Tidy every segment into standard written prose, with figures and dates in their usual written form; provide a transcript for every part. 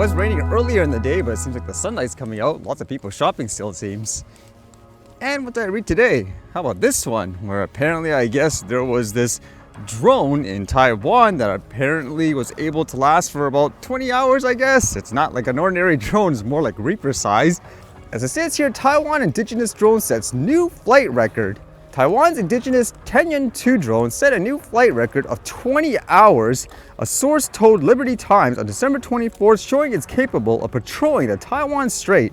was raining earlier in the day, but it seems like the sunlight's coming out. Lots of people shopping still, it seems. And what did I read today? How about this one? Where apparently, I guess, there was this drone in Taiwan that apparently was able to last for about 20 hours, I guess. It's not like an ordinary drone, it's more like Reaper size. As it says here, Taiwan indigenous drone sets new flight record. Taiwan's indigenous Tengyun 2 drone set a new flight record of 20 hours. A source told Liberty Times on December 24th, showing it's capable of patrolling the Taiwan Strait.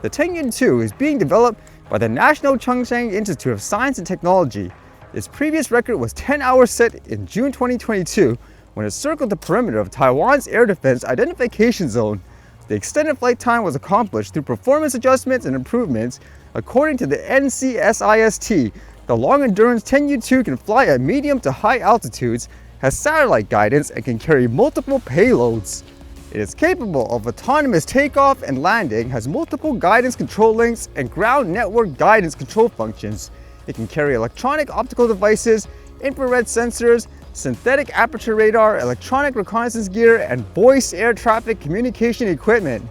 The Tengyun 2 is being developed by the National Chengsheng Institute of Science and Technology. Its previous record was 10 hours set in June 2022 when it circled the perimeter of Taiwan's air defense identification zone. The extended flight time was accomplished through performance adjustments and improvements. According to the NCSIST, the long-endurance Tengyun 2 can fly at medium to high altitudes, has satellite guidance, and can carry multiple payloads. It is capable of autonomous takeoff and landing, has multiple guidance control links and ground network guidance control functions. It can carry electronic optical devices, infrared sensors, synthetic aperture radar, electronic reconnaissance gear, and voice air traffic communication equipment.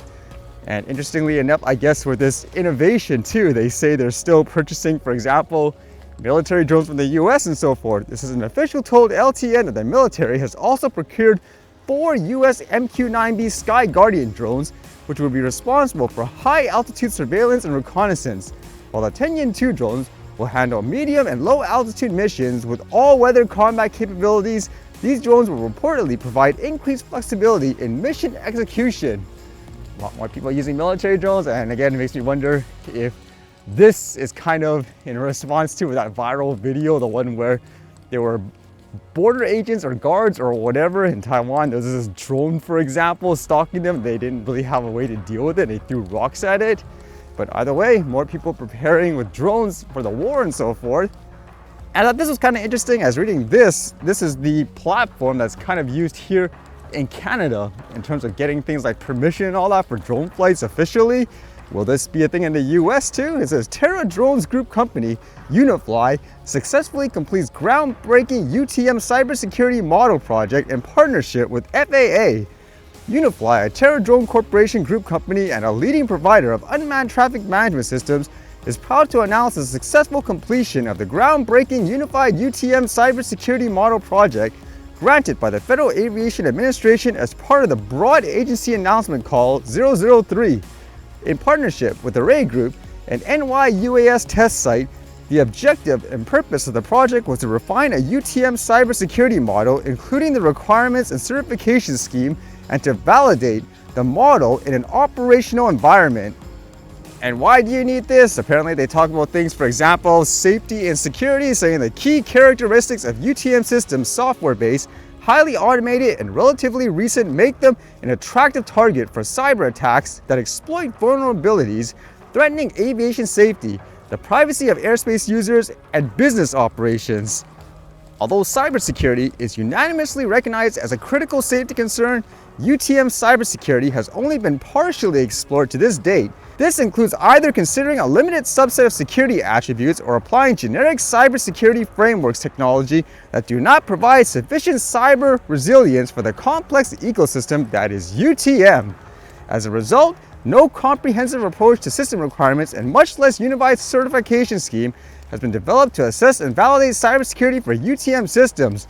And interestingly enough, I guess with this innovation too, they say they're still purchasing, for example, military drones from the US and so forth. This is an official told LTN that the military has also procured 4 US MQ-9B Sky Guardian drones, which will be responsible for high-altitude surveillance and reconnaissance, while the Tengyun 2 drones will handle medium and low-altitude missions with all-weather combat capabilities. These drones will reportedly provide increased flexibility in mission execution. A lot more people using military drones, and again, it makes me wonder if this is kind of in response to that viral video, the one where there were border agents or guards or whatever in Taiwan. There was this drone, for example, stalking them. They didn't really have a way to deal with it. They threw rocks at it. But either way, more people preparing with drones for the war and so forth. And I thought this was kind of interesting. As reading this is the platform that's kind of used here in Canada in terms of getting things like permission and all that for drone flights officially. Will this be a thing in the US too? It says Terra Drones Group company Unifly successfully completes groundbreaking UTM Cybersecurity model project in partnership with FAA. Unifly, a Terra Drone Corporation group company and a leading provider of unmanned traffic management systems, is proud to announce the successful completion of the groundbreaking Unified UTM Cybersecurity model project granted by the Federal Aviation Administration as part of the broad agency announcement call 003. In partnership with Array Group and NYUAS test site, the objective and purpose of the project was to refine a UTM cybersecurity model, including the requirements and certification scheme, and to validate the model in an operational environment. And why do you need this? Apparently they talk about things, for example, safety and security, saying the key characteristics of UTM systems, software-based, highly automated, and relatively recent, make them an attractive target for cyber attacks that exploit vulnerabilities, threatening aviation safety, the privacy of airspace users, and business operations. Although cybersecurity is unanimously recognized as a critical safety concern, UTM cybersecurity has only been partially explored to this date. This includes either considering a limited subset of security attributes or applying generic cybersecurity frameworks technology that do not provide sufficient cyber resilience for the complex ecosystem that is UTM. As a result, no comprehensive approach to system requirements and much less unified certification scheme has been developed to assess and validate cybersecurity for UTM systems.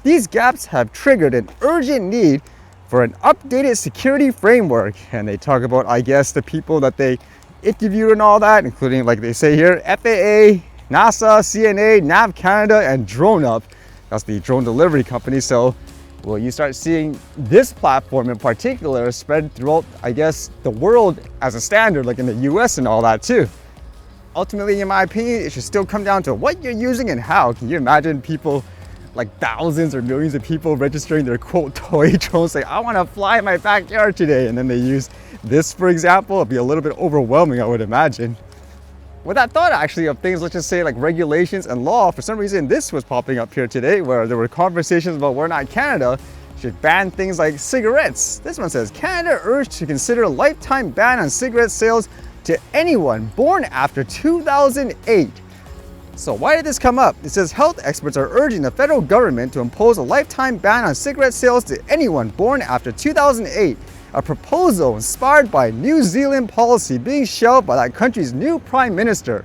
These gaps have triggered an urgent need for an updated security framework. And they talk about, I guess, the people that they interviewed and all that, including, like they say here, FAA, NASA, CNA, NAV Canada, and DroneUp. That's the drone delivery company. So will you start seeing this platform in particular spread throughout, I guess, the world as a standard, like in the US and all that too? Ultimately, in my opinion, it should still come down to what you're using and how. Can you imagine people, like thousands or millions of people registering their quote toy drones, say, I want to fly in my backyard today, and then they use this, for example? It'd be a little bit overwhelming, I would imagine. With that thought, actually, of things, let's just say like regulations and law, for some reason this was popping up here today, where there were conversations about whether or not Canada should ban things like cigarettes. This one says, Canada urged to consider a lifetime ban on cigarette sales to anyone born after 2008. So why did this come up? It says health experts are urging the federal government to impose a lifetime ban on cigarette sales to anyone born after 2008. a proposal inspired by New Zealand policy being shelved by that country's new prime minister.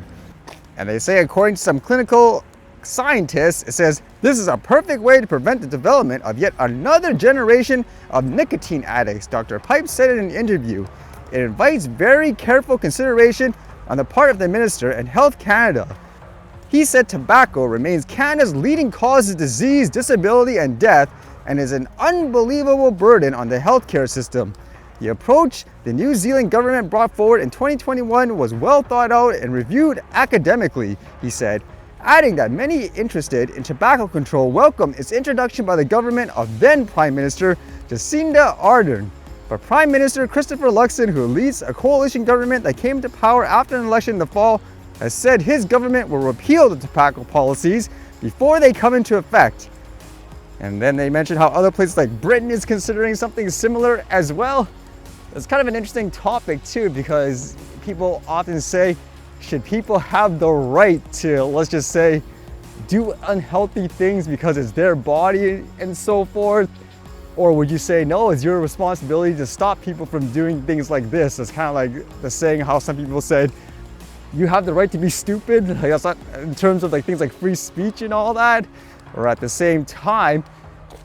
And they say, according to some clinical scientists, it says this is a perfect way to prevent the development of yet another generation of nicotine addicts. Dr. Pipe said in an interview, it invites very careful consideration on the part of the minister and Health Canada. He said tobacco remains Canada's leading cause of disease, disability, and death, and is an unbelievable burden on the healthcare system. The approach the New Zealand government brought forward in 2021 was well thought out and reviewed academically, he said, adding that many interested in tobacco control welcomed its introduction by the government of then Prime Minister Jacinda Ardern. But Prime Minister Christopher Luxon, who leads a coalition government that came to power after an election in the fall, has said his government will repeal the tobacco policies before they come into effect. And then they mentioned how other places like Britain is considering something similar as well. It's kind of an interesting topic too, because people often say, should people have the right to, let's just say, do unhealthy things because it's their body and so forth? Or would you say, no, it's your responsibility to stop people from doing things like this? It's kind of like the saying how some people said, you have the right to be stupid. Like, that's not in terms of like things like free speech and all that. Or at the same time,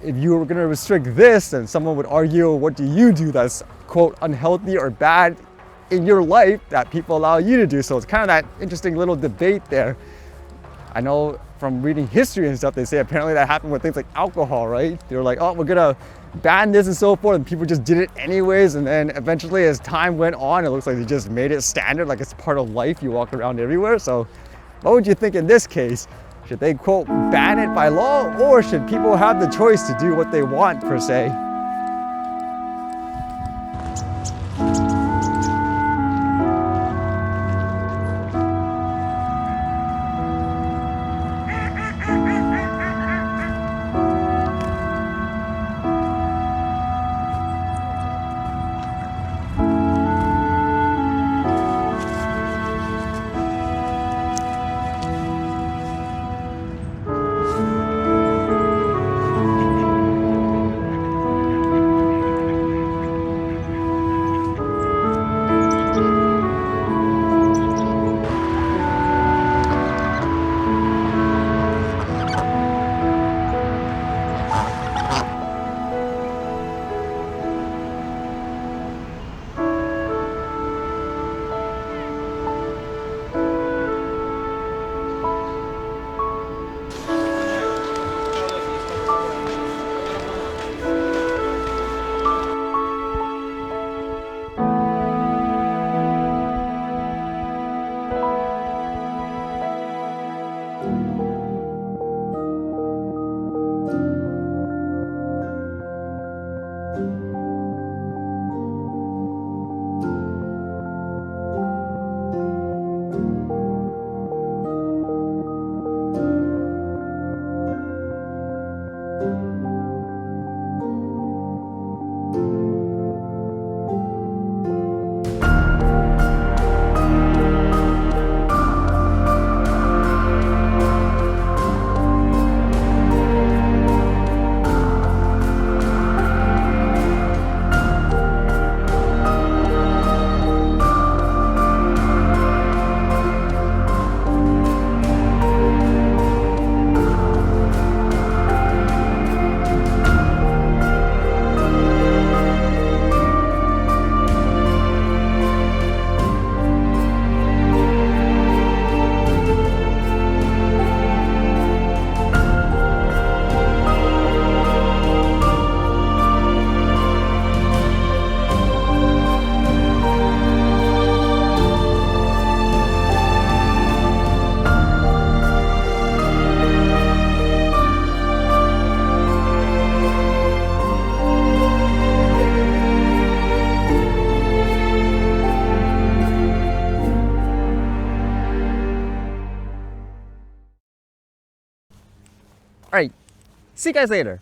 if you were going to restrict this, then someone would argue, what do you do that's quote unhealthy or bad in your life that people allow you to do? So it's kind of that interesting little debate there. I know from reading history and stuff, they say apparently that happened with things like alcohol, right? They were like, oh, we're gonna ban this and so forth, and people just did it anyways. And then eventually as time went on, it looks like they just made it standard, like it's part of life, you walk around everywhere. So what would you think in this case? Should they quote ban it by law, or should people have the choice to do what they want per se? All right, see you guys later.